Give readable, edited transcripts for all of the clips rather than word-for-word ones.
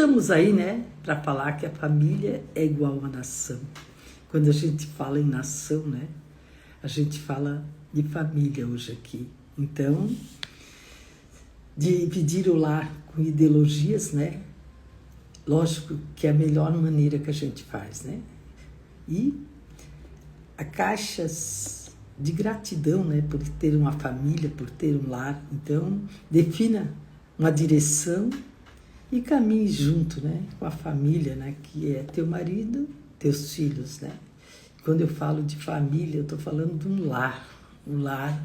Estamos aí, né, para falar que a família é igual à nação. Quando a gente fala em nação, né, a gente fala de família hoje aqui. Então, dividir o lar com ideologias, né, lógico que é a melhor maneira que a gente faz, né? E a caixas de gratidão, né, por ter uma família, por ter um lar. Então, defina uma direção e caminhe junto, né, com a família, né, que é teu marido, teus filhos, né? Quando eu falo de família, eu estou falando de um lar,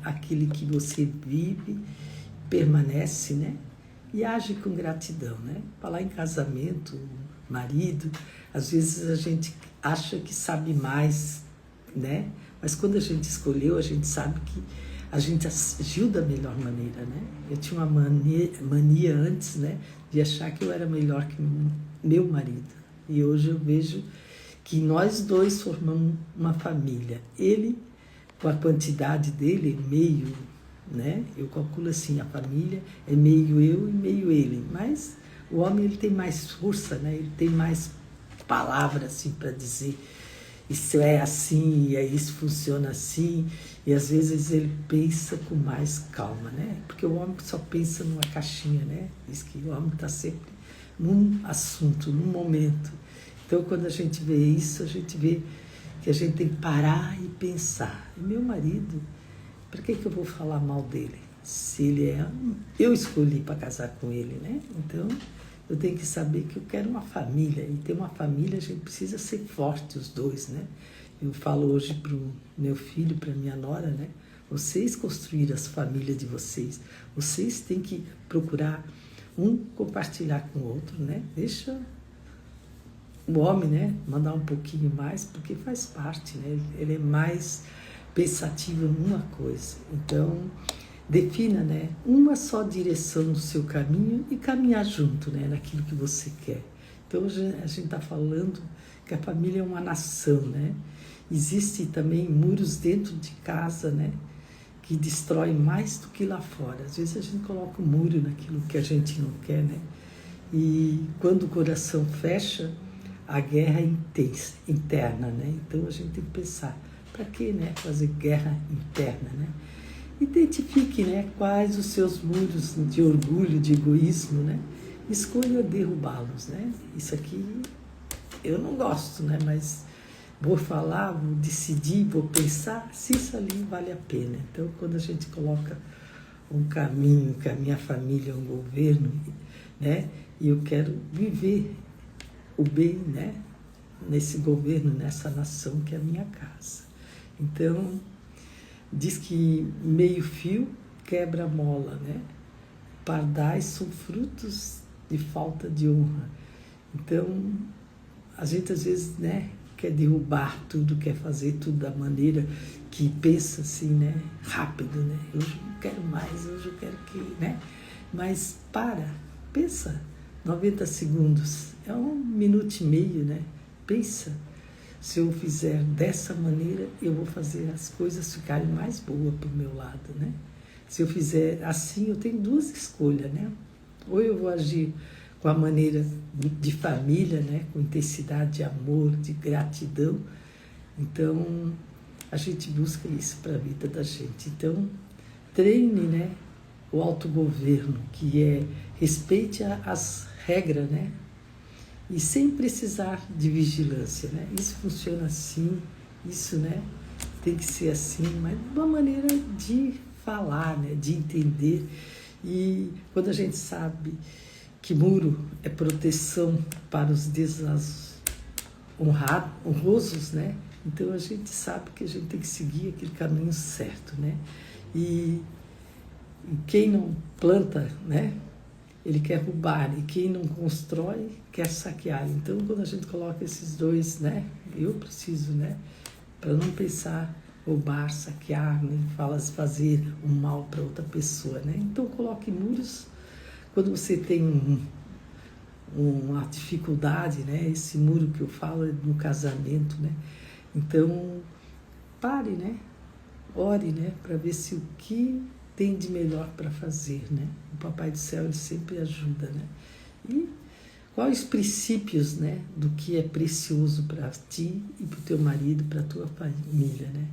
aquele que você vive, permanece, né, e age com gratidão, né? Falar em casamento, marido, às vezes a gente acha que sabe mais, né? Mas quando a gente escolheu, a gente sabe que a gente agiu da melhor maneira, né? Eu tinha uma mania antes, né, de achar que eu era melhor que meu marido. E hoje eu vejo que nós dois formamos uma família. Ele, com a quantidade dele, meio, né? Eu calculo assim, a família é meio eu e meio ele. Mas o homem, ele tem mais força, né? Ele tem mais palavras assim para dizer. Isso é assim, e isso funciona assim, e às vezes ele pensa com mais calma, né? Porque o homem só pensa numa caixinha, né? Diz que o homem está sempre num assunto, num momento. Então, quando a gente vê isso, a gente vê que a gente tem que parar e pensar. E meu marido, para que eu vou falar mal dele? Se ele é... Eu escolhi para casar com ele, né? Então, eu tenho que saber que eu quero uma família. E ter uma família, a gente precisa ser forte, os dois, né? Eu falo hoje para o meu filho, para minha nora, né? Vocês construíram as famílias de vocês. Vocês têm que procurar um compartilhar com o outro, né? Deixa o homem, né, mandar um pouquinho mais, porque faz parte, né? Ele é mais pensativo numa coisa. Então, defina, né, uma só direção no seu caminho e caminhar junto, né, naquilo que você quer. Então, a gente está falando que a família é uma nação, né? Existem também muros dentro de casa, né, que destroem mais do que lá fora. Às vezes a gente coloca um muro naquilo que a gente não quer, né? E quando o coração fecha, a guerra é intensa, interna, né? Então a gente tem que pensar, para que, né, fazer guerra interna, né? Identifique, né, quais os seus muros de orgulho, de egoísmo, né? Escolha derrubá-los, né? Isso aqui eu não gosto, né? Mas vou falar, vou decidir, vou pensar se isso ali vale a pena. Então, quando a gente coloca um caminho, que a minha família é um governo, né? E eu quero viver o bem, né, nesse governo, nessa nação que é a minha casa. Então, diz que meio fio quebra a mola, né? Pardais são frutos de falta de honra. Então, a gente às vezes, né, quer derrubar tudo, quer fazer tudo da maneira que pensa assim, né, rápido, né? Hoje eu não quero mais, hoje eu quero que, né? Mas pensa, 90 segundos, é 1,5 minutos, né? Pensa, se eu fizer dessa maneira, eu vou fazer as coisas ficarem mais boas para o meu lado, né? Se eu fizer assim, eu tenho duas escolhas, né? Ou eu vou agir com a maneira de família, né? Com intensidade de amor, de gratidão. Então, a gente busca isso para a vida da gente. Então, treine, né, o autogoverno, que é respeite as regras, né? E sem precisar de vigilância, né? Isso funciona assim, isso, né, tem que ser assim, mas de uma maneira de falar, né, de entender. E quando a gente sabe que muro é proteção para os honrosos, né? Então a gente sabe que a gente tem que seguir aquele caminho certo, né? E quem não planta, né, ele quer roubar, e quem não constrói quer saquear. Então, quando a gente coloca esses dois, né, eu preciso, né, para não pensar roubar, saquear, nem fazer um mal para outra pessoa, né? Então, coloque muros quando você tem uma dificuldade, né? Esse muro que eu falo é no casamento, né? Então, pare, né? Ore, né, para ver se o que tem de melhor para fazer, né? O Papai do Céu, ele sempre ajuda, né? E quais os princípios, né, do que é precioso para ti e para o teu marido, para a tua família, né?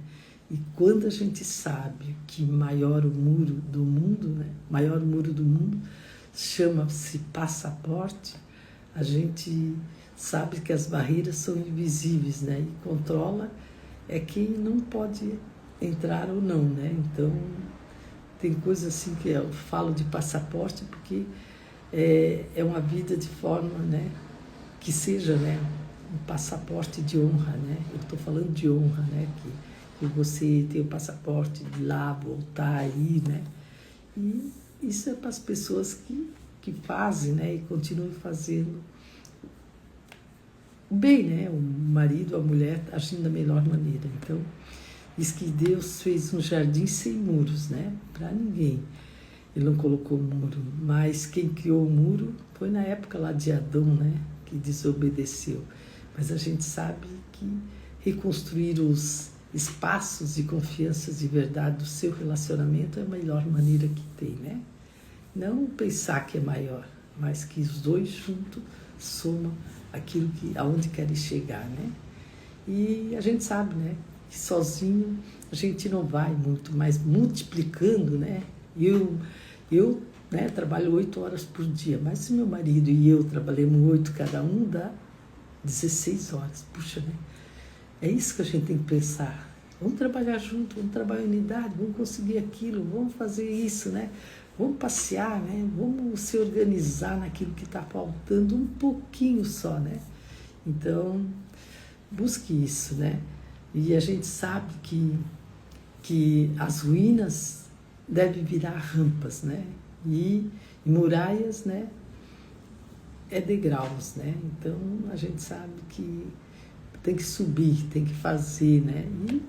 E quando a gente sabe que maior o muro do mundo, né, maior o muro do mundo chama-se passaporte, a gente sabe que as barreiras são invisíveis, né? E controla é quem não pode entrar ou não, né? Então, tem coisas assim que eu falo de passaporte porque é uma vida de forma, né, que seja, né, um passaporte de honra, né? Eu estou falando de honra, né? Que você tem o passaporte de lá, voltar, ir, né? E isso é para as pessoas que fazem, né? E continuam fazendo bem, né? O marido, a mulher agindo da melhor maneira. Então, diz que Deus fez um jardim sem muros, né? Para ninguém. Ele não colocou muro, mas quem criou o muro foi na época lá de Adão, né? Que desobedeceu. Mas a gente sabe que reconstruir os espaços de confiança de verdade do seu relacionamento é a melhor maneira que tem, né? Não pensar que é maior, mas que os dois juntos somam aquilo que aonde querem chegar, né? E a gente sabe, né, que sozinho a gente não vai muito, mas multiplicando, né? Eu, né, trabalho 8 horas por dia, mas se meu marido e eu trabalhamos 8 cada um, dá 16 horas. Puxa, né? É isso que a gente tem que pensar. Vamos trabalhar junto, vamos trabalhar em unidade, vamos conseguir aquilo, vamos fazer isso, né? Vamos passear, né? Vamos se organizar naquilo que está faltando um pouquinho só, né? Então, busque isso, né? E a gente sabe que as ruínas devem virar rampas, né? E muralhas, né? É degraus, né? Então, a gente sabe que tem que subir, tem que fazer, né? E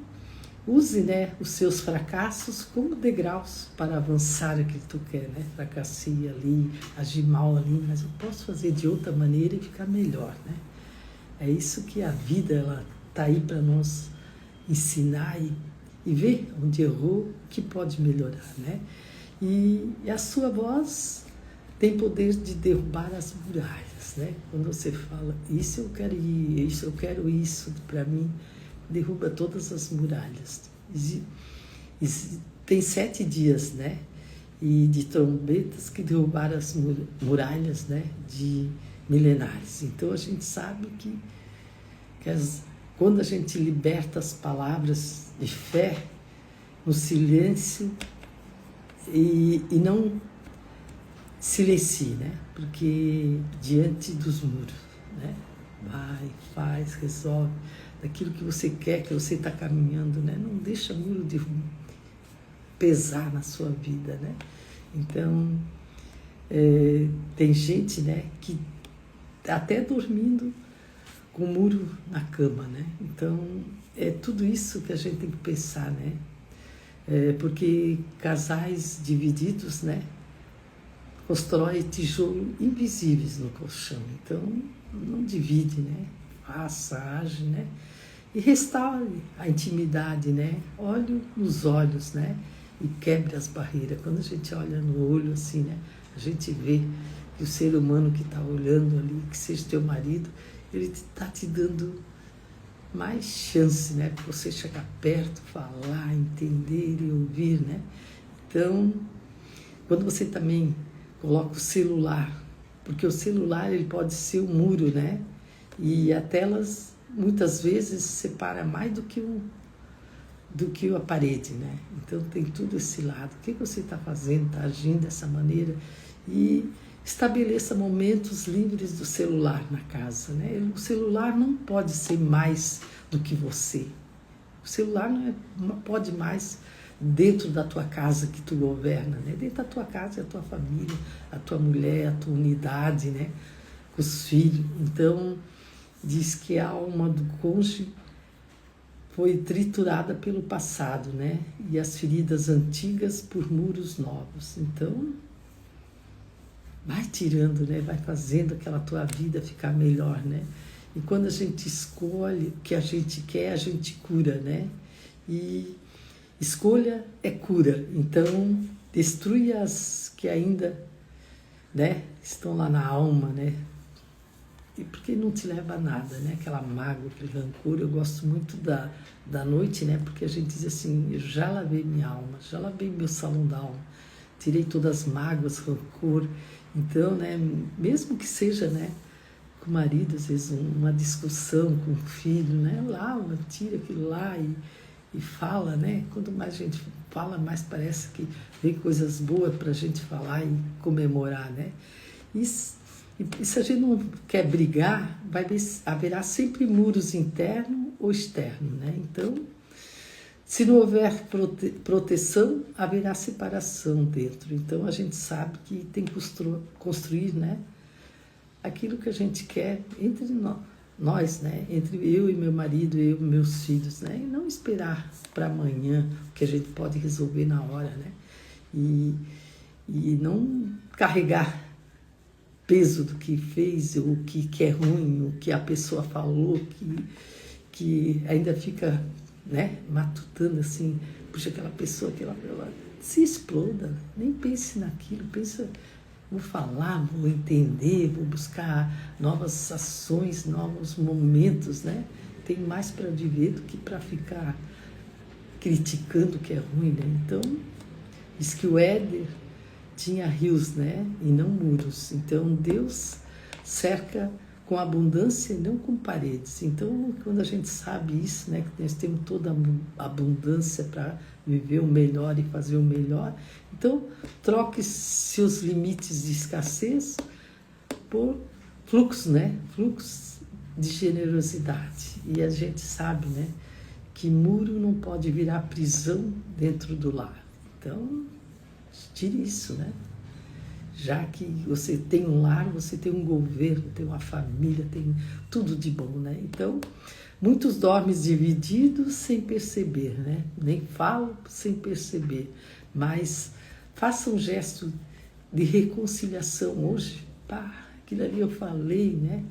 use, né, os seus fracassos como degraus para avançar aquilo que tu quer, né? Fracassei ali, agi mal ali, mas eu posso fazer de outra maneira e ficar melhor, né? É isso que a vida, ela tá aí para nos ensinar e ver onde errou, o que pode melhorar, né? E a sua voz tem poder de derrubar as muralhas, né? Quando você fala, isso eu quero ir, isso eu quero isso, para mim, derruba todas as muralhas. Tem 7 dias, né? E de trombetas que derrubaram as muralhas, né? De milenares. Então a gente sabe que quando a gente liberta as palavras de fé no silêncio e não silencie, né? Porque diante dos muros, né? Vai, faz, resolve daquilo que você quer, que você está caminhando, né? Não deixa muro de pesar na sua vida, né? Então, tem gente, né, que até dormindo com o muro na cama, né? Então, é tudo isso que a gente tem que pensar, né? Porque casais divididos, né, constrói tijolos invisíveis no colchão. Então, não divide, né? Faça, age, né? E restaure a intimidade, né? Olhe nos olhos, né? E quebre as barreiras. Quando a gente olha no olho assim, né? A gente vê que o ser humano que está olhando ali, que seja teu marido, ele está te dando mais chance, né? Para você chegar perto, falar, entender e ouvir, né? Então, quando você também coloca o celular, porque o celular ele pode ser um muro, né? E a telas muitas vezes separa mais do que a parede, né? Então tem tudo esse lado. O que você está fazendo, está agindo dessa maneira? E estabeleça momentos livres do celular na casa, né? O celular não pode ser mais do que você. O celular não pode mais dentro da tua casa que tu governa, né? Dentro da tua casa é a tua família, a tua mulher, a tua unidade, né? Os filhos. Então, diz que a alma do cônjuge foi triturada pelo passado, né? E as feridas antigas por muros novos. Então, vai tirando, né? Vai fazendo aquela tua vida ficar melhor, né? E quando a gente escolhe o que a gente quer, a gente cura, né? E escolha é cura. Então, destrui as que ainda, né, estão lá na alma, né? e porque não te leva a nada, né? Aquela mágoa, aquele rancor. Eu gosto muito da noite, né? Porque a gente diz assim, eu já lavei minha alma, já lavei meu salão da alma, tirei todas as mágoas, rancor. Então, né? Mesmo que seja, né? Com o marido, às vezes uma discussão com o filho, né? Lava, tira aquilo lá e fala, né? Quanto mais a gente fala, mais parece que vem coisas boas para a gente falar e comemorar, né? E se a gente não quer brigar, haverá sempre muros interno ou externo, né? Então, se não houver proteção, haverá separação dentro. Então, a gente sabe que tem que construir, né? Aquilo que a gente quer entre nós, né? Entre eu e meu marido, eu e meus filhos, né? E não esperar para amanhã o que a gente pode resolver na hora, né? E não carregar peso do que fez, o que é ruim, o que a pessoa falou, que ainda fica, né, matutando assim, puxa, aquela pessoa, ela se exploda, nem pense naquilo, pensa, vou falar, vou entender, vou buscar novas ações, novos momentos, né? Tem mais para viver do que para ficar criticando o que é ruim, né? Então, diz que o Éder tinha rios, né? E não muros. Então, Deus cerca com abundância e não com paredes. Então, quando a gente sabe isso, né? Que nós temos toda a abundância para viver o melhor e fazer o melhor. Então, troque seus limites de escassez por fluxo, né? Fluxo de generosidade. E a gente sabe, né? Que muro não pode virar prisão dentro do lar. Então, tire isso, né? Já que você tem um lar, você tem um governo, tem uma família, tem tudo de bom, né? Então, muitos dormem divididos sem perceber, né? Nem falam sem perceber, mas faça um gesto de reconciliação hoje. Pá, aquilo ali eu falei, né?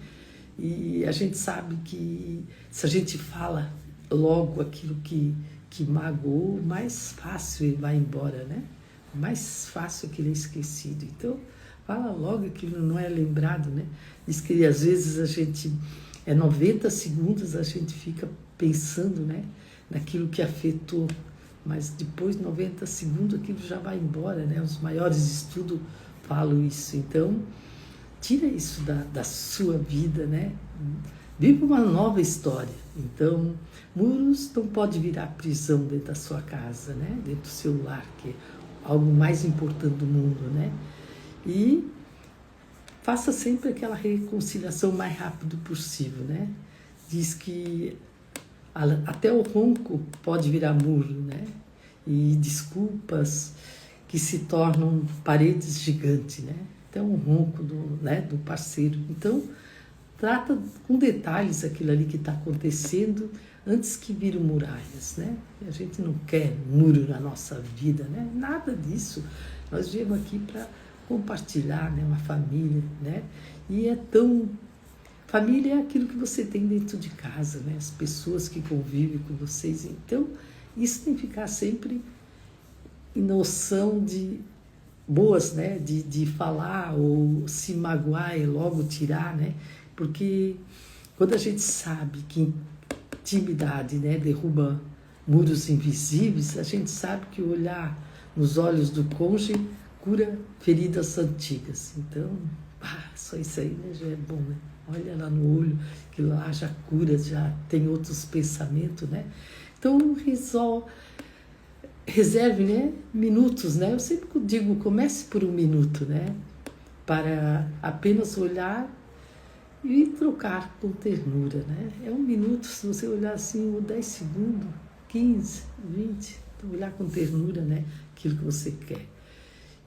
E a gente sabe que se a gente fala logo aquilo que magoou, mais fácil ele vai embora, né? Mais fácil aquilo é esquecido. Então, fala logo, aquilo não é lembrado, né? Diz que às vezes a gente, 90 segundos a gente fica pensando, né? Naquilo que afetou, mas depois de 90 segundos aquilo já vai embora, né? Os maiores estudos falam isso. Então, tira isso da sua vida, né? Viva uma nova história. Então, muros não pode virar prisão dentro da sua casa, né? Dentro do seu lar, que é algo mais importante do mundo, né? E faça sempre aquela reconciliação o mais rápido possível, né? Diz que até o ronco pode virar muro, né? E desculpas que se tornam paredes gigantes, né? Então, o ronco do parceiro. Então, trata com detalhes aquilo ali que está acontecendo antes que viram muralhas, né? A gente não quer muro na nossa vida, né? Nada disso. Nós viemos aqui para compartilhar, né? Uma família, né? E é tão... Família é aquilo que você tem dentro de casa, né? As pessoas que convivem com vocês. Então, isso tem que ficar sempre em noção de boas, né? De falar ou se magoar e logo tirar, né? Porque quando a gente sabe que intimidade, né, derruba muros invisíveis, a gente sabe que olhar nos olhos do cônjuge cura feridas antigas. Então, só isso aí, né, já é bom, né? Olha lá no olho, que lá já cura, já tem outros pensamentos, né? Então, reserve, né, minutos, né? Eu sempre digo, comece por um minuto, né? Para apenas olhar e trocar com ternura, né? É um minuto, se você olhar assim, 10 segundos, 15, 20, então olhar com ternura, né? Aquilo que você quer.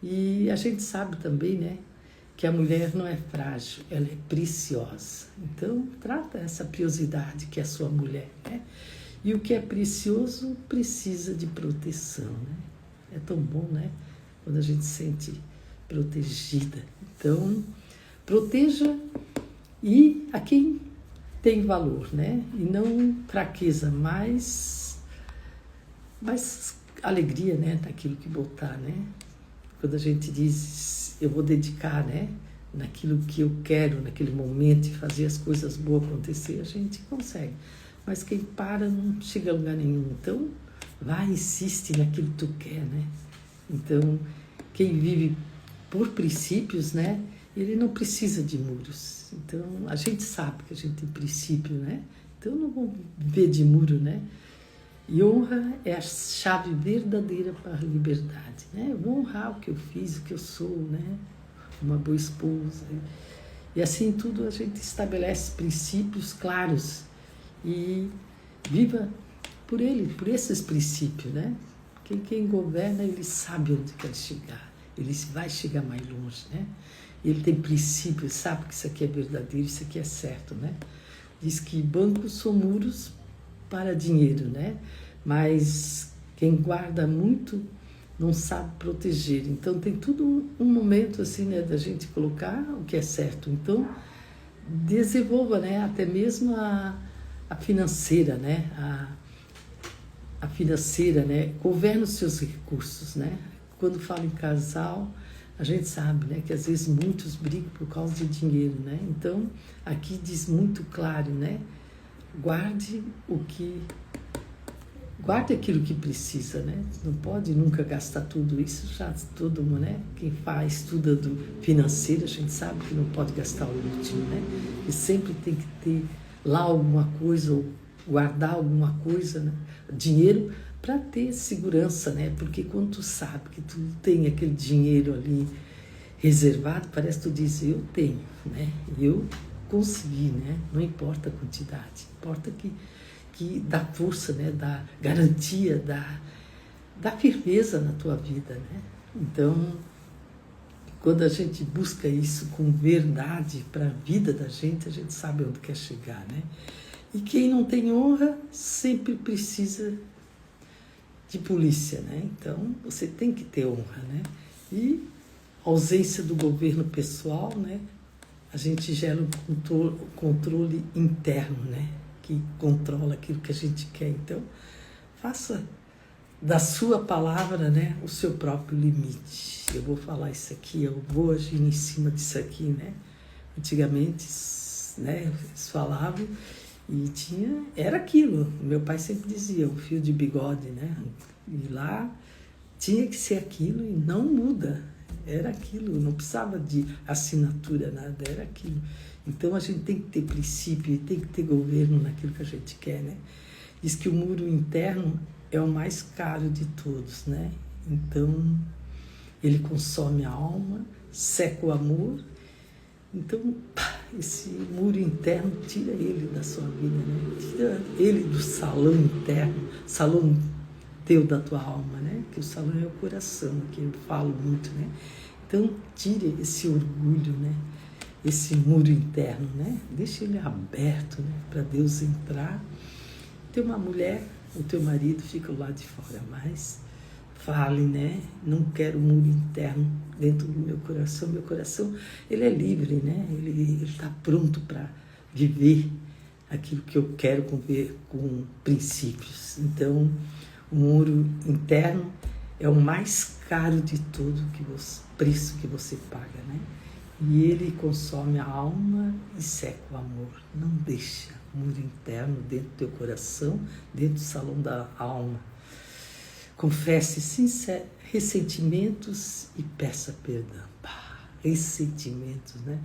E a gente sabe também, né? Que a mulher não é frágil, ela é preciosa. Então, trata essa preciosidade que é a sua mulher, né? E o que é precioso precisa de proteção, né? É tão bom, né? Quando a gente se sente protegida. Então, proteja e a quem tem valor, né? E não fraqueza, mas alegria, né? Daquilo que botar, né? Quando a gente diz, eu vou dedicar, né? naquilo que eu quero, naquele momento, e fazer as coisas boas acontecer, a gente consegue. Mas quem para não chega a lugar nenhum. Então, vai, insiste naquilo que tu quer, né? Então, quem vive por princípios, né? Ele não precisa de muros. Então, a gente sabe que a gente tem princípio, né? Então, não vou viver de muro, né? E honra é a chave verdadeira para a liberdade, né? Eu vou honrar o que eu fiz, o que eu sou, né? Uma boa esposa. E assim tudo a gente estabelece princípios claros e viva por ele, por esses princípios, né? Quem governa, ele sabe onde quer chegar. Ele vai chegar mais longe, né? Ele tem princípios, sabe que isso aqui é verdadeiro, isso aqui é certo, né? Diz que bancos são muros para dinheiro, né? Mas quem guarda muito não sabe proteger. Então tem tudo um momento assim, né, da gente colocar o que é certo. Então desenvolva, né, até mesmo a financeira, né? A financeira, né? Governa os seus recursos, né? Quando fala em casal, a gente sabe, né, que às vezes muitos brigam por causa de dinheiro, né? Então, aqui diz muito claro, né? Guarde aquilo que precisa, né? Não pode nunca gastar tudo isso, já todo mundo, né? Quem estuda do financeiro, a gente sabe que não pode gastar o último, né? E sempre tem que ter lá alguma coisa, ou guardar alguma coisa, né? Dinheiro, para ter segurança, né? Porque quando tu sabe que tu tem aquele dinheiro ali reservado, parece que tu diz, eu tenho, né? Eu consegui, né? Não importa a quantidade, importa que dá força, né? Dá garantia, dá firmeza na tua vida, né? Então, quando a gente busca isso com verdade para a vida da gente, a gente sabe onde quer chegar, né? E quem não tem honra sempre precisa de polícia, né? Então, você tem que ter honra, né? E ausência do governo pessoal, né? A gente gera um controle interno, né? Que controla aquilo que a gente quer. Então, faça da sua palavra, né, o seu próprio limite. Eu vou falar isso aqui, eu vou agir em cima disso aqui, né? Antigamente, né, eles falavam e era aquilo. Meu pai sempre dizia, o fio de bigode, né? E lá tinha que ser aquilo e não muda. Era aquilo, não precisava de assinatura, nada, era aquilo. Então a gente tem que ter princípio e tem que ter governo naquilo que a gente quer, né? Diz que o muro interno é o mais caro de todos, né? Então ele consome a alma, seca o amor. Então esse muro interno tira ele da sua vida, né? Tira ele do salão interno, salão teu da tua alma, né? Que o salão é o coração, que eu falo muito, né? Então tire esse orgulho, né? Esse muro interno, né? Deixa ele aberto, né? Para Deus entrar. Tem uma mulher, o teu marido fica lá de fora, mas fale, né? Não quero muro interno dentro do meu coração. Meu coração, ele é livre, né? Ele está pronto para viver aquilo que eu quero com princípios. Então, o muro interno é o mais caro de tudo, preço que você paga, né? E ele consome a alma e seca o amor. Não deixa o muro interno dentro do teu coração, dentro do salão da alma. Confesse ressentimentos e peça perdão. Ressentimentos, né?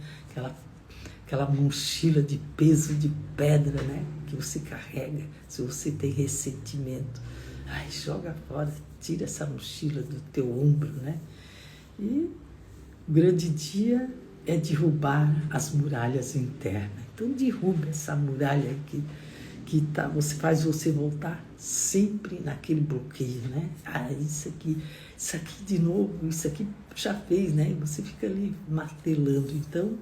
Aquela mochila de peso de pedra, né? Que você carrega, se você tem ressentimento. Ai, joga fora, tira essa mochila do teu ombro, né? E o grande dia é derrubar as muralhas internas. Então derruba essa muralha você faz você voltar sempre naquele bloqueio, né? Isso aqui de novo, isso aqui já fez, né? E você fica ali martelando. Então,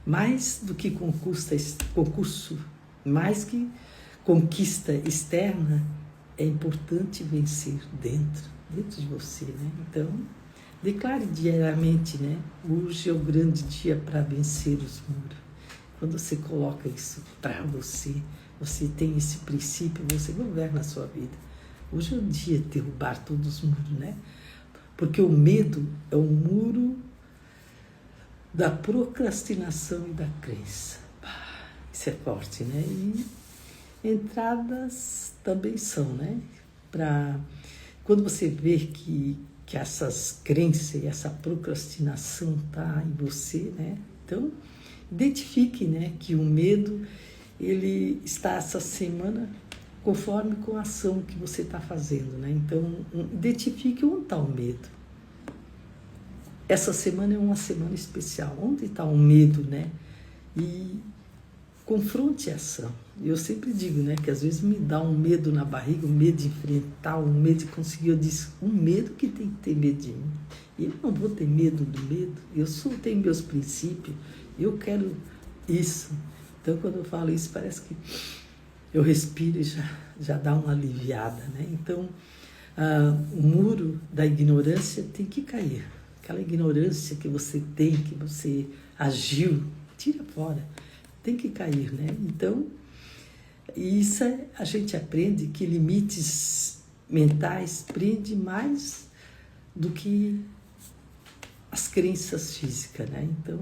mais do que concurso, mais que conquista externa, é importante vencer dentro de você, né? Então, declare diariamente, né? Hoje é o grande dia para vencer os muros. Quando você coloca isso para você tem esse princípio, você governa a sua vida. Hoje é o dia de derrubar todos os muros, né? Porque o medo é um muro da procrastinação e da crença. Isso é forte, né? E entradas também são, né? Quando você vê que essas crenças e essa procrastinação tá em você, né? Então, identifique, né, que o medo, ele está essa semana conforme com a ação que você está fazendo, né? Então, identifique onde está o medo. Essa semana é uma semana especial. Onde está o medo, né? E confronte a ação. Eu sempre digo, né, que às vezes me dá um medo na barriga, um medo de enfrentar, um medo de conseguir. Eu disse, um medo que tem que ter medo de mim. E eu não vou ter medo do medo. Eu só tenho meus princípios. Eu quero isso. Então, quando eu falo isso, parece que eu respiro e já dá uma aliviada, né? Então, o muro da ignorância tem que cair. Aquela ignorância que você tem, que você agiu, tira fora. Tem que cair, né? Então, isso a gente aprende que limites mentais prende mais do que as crenças físicas, né? Então,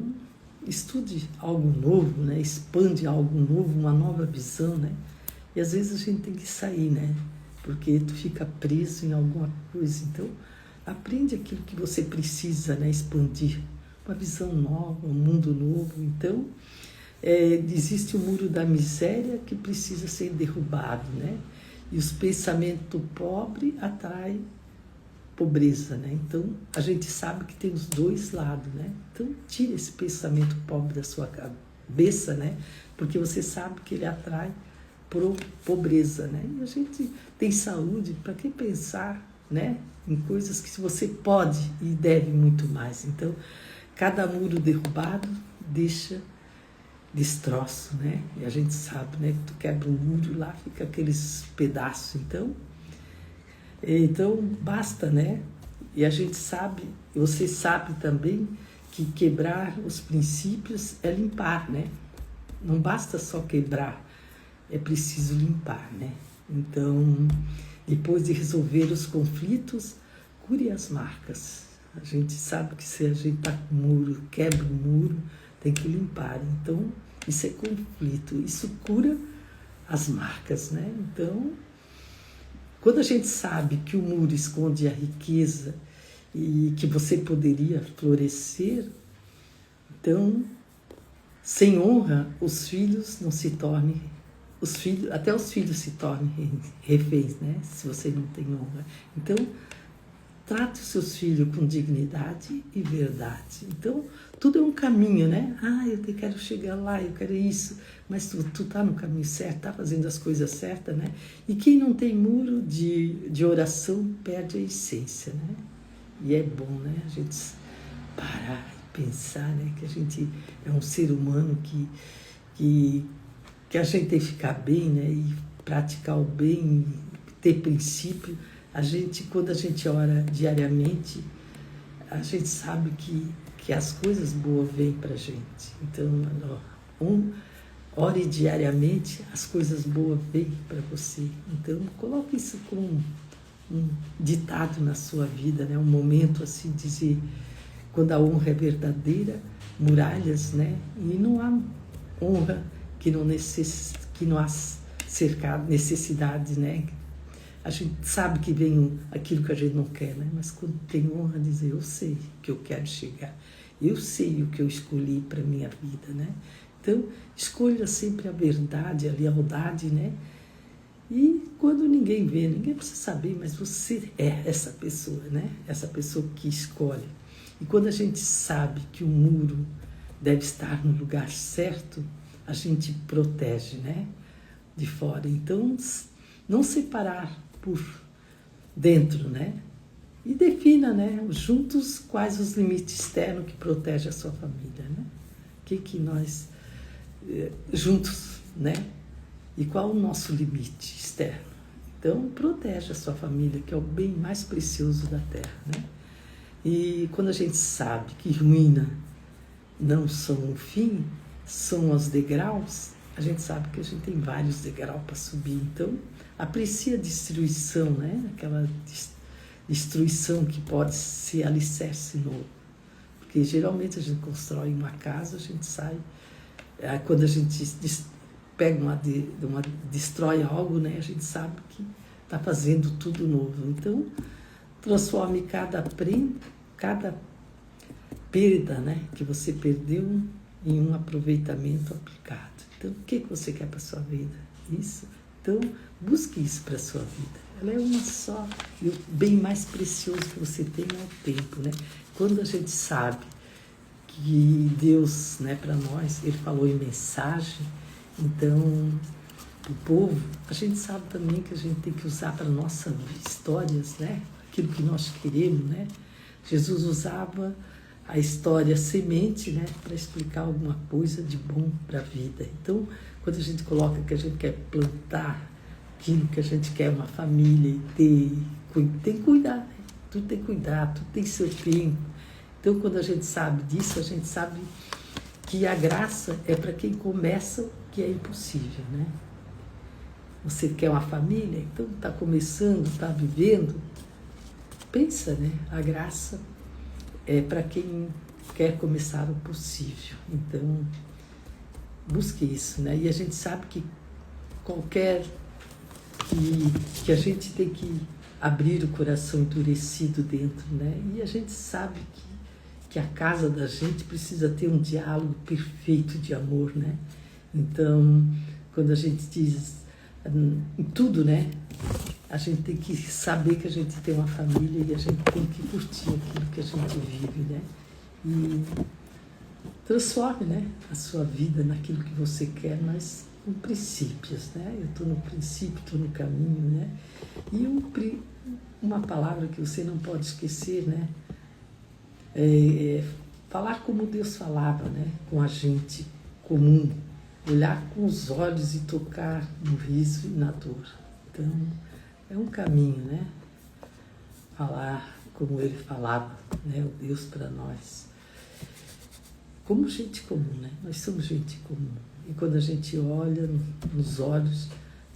estude algo novo, né? Expande algo novo, uma nova visão, né? E às vezes a gente tem que sair, né? Porque tu fica preso em alguma coisa. Então, aprende aquilo que você precisa, né? Expandir. Uma visão nova, um mundo novo. Então, existe o muro da miséria que precisa ser derrubado, né? E os pensamentos pobres atraem pobreza, né? Então, a gente sabe que tem os dois lados, né? Então, tira esse pensamento pobre da sua cabeça, né? Porque você sabe que ele atrai pobreza, né? E a gente tem saúde, para que pensar, né? Em coisas que você pode e deve muito mais. Então, cada muro derrubado deixa destroço, né? E a gente sabe, né? Que tu quebra um muro lá, fica aqueles pedaços. Então basta, né? E a gente sabe, você sabe também que quebrar os princípios é limpar, né? Não basta só quebrar, é preciso limpar, né? Então, depois de resolver os conflitos, cure as marcas. A gente sabe que se a gente tá com o muro, quebra o muro, tem que limpar. Então, isso é conflito, isso cura as marcas, né? Então, quando a gente sabe que o muro esconde a riqueza e que você poderia florescer, então, sem honra, os filhos não se tornem, até os filhos se tornem reféns, né? Se você não tem honra. Então, trate os seus filhos com dignidade e verdade. Então, tudo é um caminho, né? Eu quero chegar lá, eu quero isso. Mas tu tá no caminho certo, tá fazendo as coisas certas, né? E quem não tem muro de oração perde a essência, né? E é bom, né? A gente parar e pensar, né? Que a gente é um ser humano que a gente tem que ficar bem, né? E praticar o bem, ter princípio. Quando a gente ora diariamente, a gente sabe que as coisas boas vêm para a gente. Então, ore diariamente, as coisas boas vêm para você. Então, coloque isso como um ditado na sua vida, né? Um momento assim, dizer, quando a honra é verdadeira, muralhas, né? E não há honra que não há cercado necessidades, né? A gente sabe que vem aquilo que a gente não quer, né? Mas quando tem honra, dizer, eu sei que eu quero chegar, eu sei o que eu escolhi para a minha vida, né? Então, escolha sempre a verdade, a lealdade, né? E quando ninguém vê, ninguém precisa saber, mas você é essa pessoa, né? Essa pessoa que escolhe. E quando a gente sabe que o muro deve estar no lugar certo, a gente protege, né? De fora. Então, não separar por dentro, né? E defina, né? Juntos, quais os limites externos que protegem a sua família, né? Que nós, juntos, né? E qual o nosso limite externo? Então, protege a sua família, que é o bem mais precioso da terra, né? E quando a gente sabe que ruína não são o fim, são os degraus, a gente sabe que a gente tem vários degraus para subir. Então, aprecie a destruição, né? Aquela destruição que pode ser alicerce novo. Porque Porque geralmente a gente constrói uma casa, a gente sai, quando a gente pega destrói algo, né, a gente sabe que está fazendo tudo novo. Então, transforme cada perda, né, que você perdeu em um aproveitamento aplicado. Então, o que você quer para a sua vida? Isso. Então, busque isso para a sua vida. Ela é uma só. E o bem mais precioso que você tem é o tempo, né? Quando a gente sabe que Deus, né, para nós, Ele falou em mensagem, então, o povo, a gente sabe também que a gente tem que usar para nossas histórias, né? Aquilo que nós queremos, né? Jesus usava a história semente, né, para explicar alguma coisa de bom para a vida. Então, quando a gente coloca que a gente quer plantar aquilo que a gente quer, uma família, e tem que cuidar, né? Tudo tem que cuidar, tudo tem seu tempo. Então, quando a gente sabe disso, a gente sabe que a graça é para quem começa o que é impossível, né? Você quer uma família? Então, está começando, está vivendo. Pensa, né? A graça é para quem quer começar o possível. Então, busque isso, né? E a gente sabe que que a gente tem que abrir o coração endurecido dentro, né? E a gente sabe que a casa da gente precisa ter um diálogo perfeito de amor, né? Então, quando a gente diz em tudo, né? A gente tem que saber que a gente tem uma família e a gente tem que curtir aquilo que a gente vive, né? E transforme, né, a sua vida naquilo que você quer, mas com princípios, né? Eu estou no princípio, estou no caminho, né? E uma palavra que você não pode esquecer, né? Falar como Deus falava, né? Com a gente comum, olhar com os olhos e tocar no riso e na dor. Então, é um caminho, né? Falar como ele falava, né? O Deus para nós. Como gente comum, né? Nós somos gente comum. E quando a gente olha nos olhos,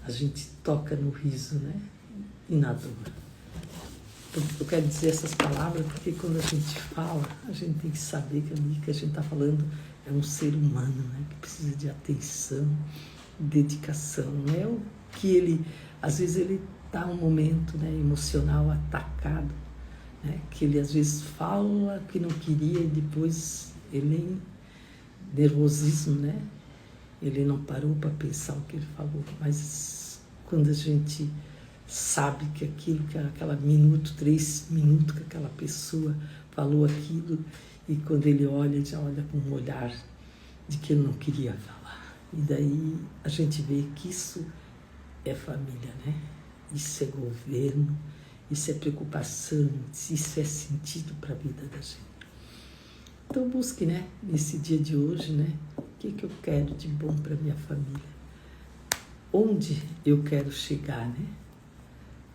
a gente toca no riso, né? E na dor. Então, eu quero dizer essas palavras porque quando a gente fala, a gente tem que saber que ali que a gente está falando é um ser humano, né? Que precisa de atenção, dedicação. Não é o que ele... Às vezes ele está um momento, né, emocional atacado, né? Que ele às vezes fala que não queria e depois ele nervosismo, né? Ele não parou para pensar o que ele falou, mas quando a gente sabe que aquilo, que aquela minuto, 3 minutos que aquela pessoa falou aquilo, e quando ele olha, ele já olha com um olhar de que ele não queria falar. E daí a gente vê que isso é família, né? Isso é governo, isso é preocupação, isso é sentido para a vida da gente. Então busque, né, nesse dia de hoje, né, o que eu quero de bom para minha família. Onde eu quero chegar, né?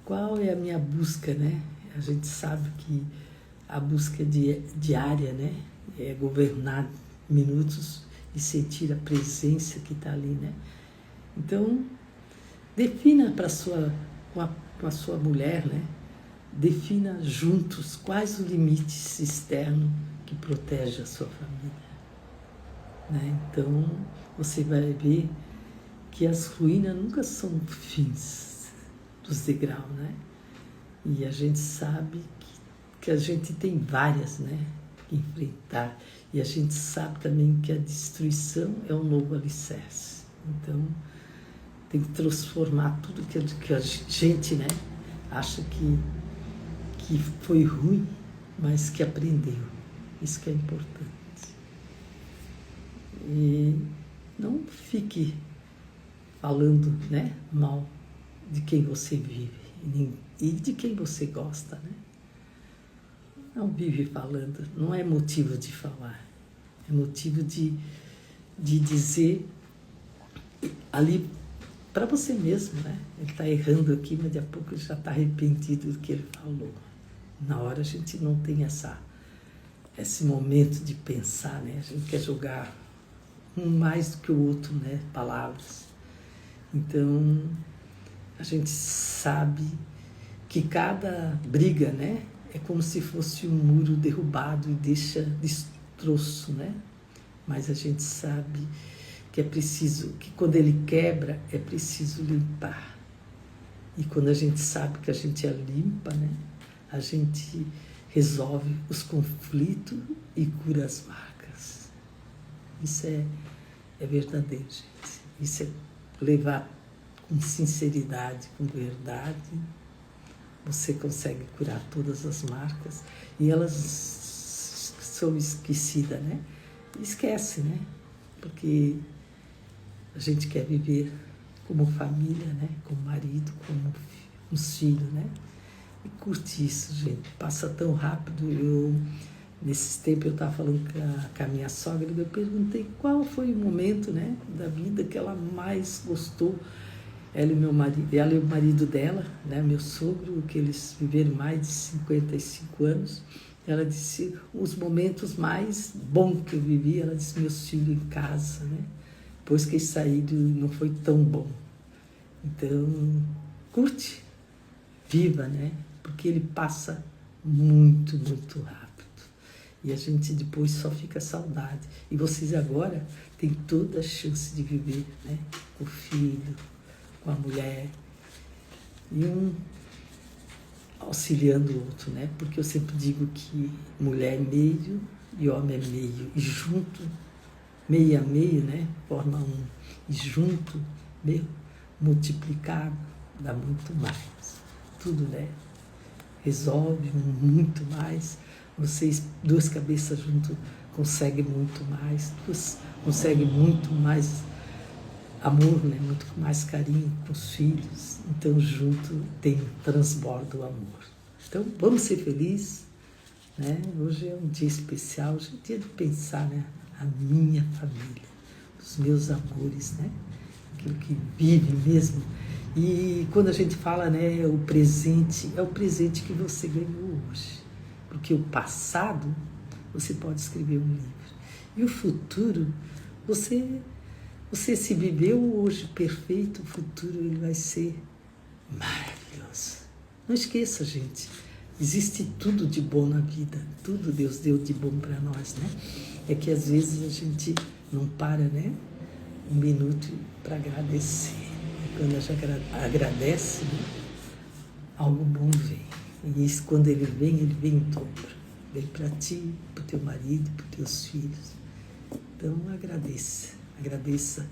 Qual é a minha busca, né? A gente sabe que a busca diária, né, é governar minutos e sentir a presença que está ali, né? Então, defina com a sua mulher, né? Defina juntos quais os limites externos que protegem a sua família, né? Então, você vai ver que as ruínas nunca são fins dos degraus, né? E a gente sabe que a gente tem várias, né, que enfrentar. E a gente sabe também que a destruição é um novo alicerce. Então, tem que transformar tudo que a gente, né, acha que foi ruim, mas que aprendeu. Isso que é importante. E não fique falando, né, mal de quem você vive e de quem você gosta, né? Não vive falando, não é motivo de falar, é motivo de dizer ali para você mesmo, né? Ele está errando aqui, mas daqui a pouco ele já está arrependido do que ele falou. Na hora a gente não tem esse momento de pensar, né? A gente quer jogar um mais do que o outro, né? Palavras. Então, a gente sabe que cada briga, né? É como se fosse um muro derrubado e troço, né? Mas a gente sabe que é preciso, que quando ele quebra, é preciso limpar. E quando a gente sabe que a gente é limpa, né? A gente resolve os conflitos e cura as marcas. Isso é verdadeiro, gente. Isso é levar com sinceridade, com verdade. Você consegue curar todas as marcas e elas são esquecidas, né? Esquece, né? Porque a gente quer viver como família, né? Como marido, como os filhos, né? E curte isso, gente. Passa tão rápido. Nesses tempos, eu estava falando com a minha sogra, eu perguntei qual foi o momento, né, da vida que ela mais gostou. Ela e o marido dela, né, meu sogro, que eles viveram mais de 55 anos. Ela disse, os momentos mais bons que eu vivi, ela disse, meus filhos em casa, né? Depois que eles saíram, não foi tão bom. Então, curte, viva, né? Porque ele passa muito, muito rápido. E a gente depois só fica saudade. E vocês agora têm toda a chance de viver, né? Com o filho, com a mulher. E um auxiliando o outro, né? Porque eu sempre digo que mulher é meio e homem é meio. E junto, meio a meio, né? Forma um. E junto, meio, multiplicado, dá muito mais. Tudo, né? Resolve muito mais. Vocês, duas cabeças junto, conseguem muito mais. Duas conseguem muito mais amor, né? Muito mais carinho com os filhos. Então, junto transborda o amor. Então, vamos ser felizes, né? Hoje é um dia especial, hoje é um dia de pensar, né? A minha família, os meus amores, né? Aquilo que vive mesmo. E quando a gente fala, né, o presente, é o presente que você ganhou hoje. Porque o passado, você pode escrever um livro. E o futuro, você se viveu hoje perfeito, o futuro ele vai ser maravilhoso. Não esqueça, gente, existe tudo de bom na vida, tudo Deus deu de bom para nós, né? É que às vezes a gente não para, né, um minuto para agradecer. E quando a gente agradece, né, algo bom vem. E isso, quando ele vem em dobro. Vem para ti, para o teu marido, para os teus filhos. Então agradeça. Agradeça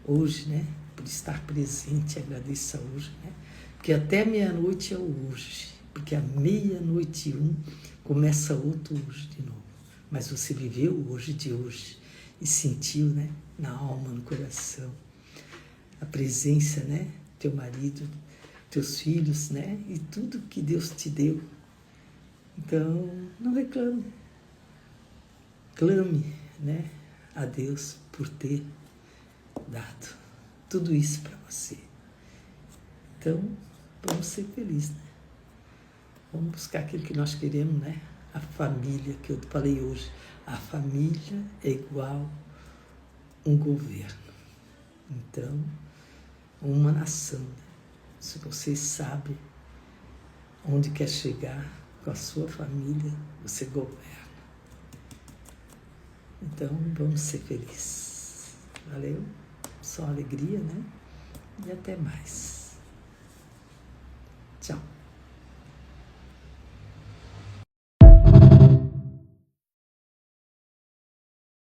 hoje, né? Por estar presente, agradeça hoje, né? Porque até meia-noite é o hoje. Porque à meia-noite começa outro hoje de novo. Mas você viveu o hoje de hoje e sentiu, né? Na alma, no coração, a presença, né? Teu marido, teus filhos, né? E tudo que Deus te deu. Então, não reclame. Clame, né? A Deus por ter dado tudo isso para você. Então, vamos ser felizes, né? Vamos buscar aquilo que nós queremos, né? A família, que eu falei hoje. A família é igual um governo. Então, uma nação. Né? Se você sabe onde quer chegar com a sua família, você governa. Então, vamos ser felizes. Valeu? Só alegria, né? E até mais.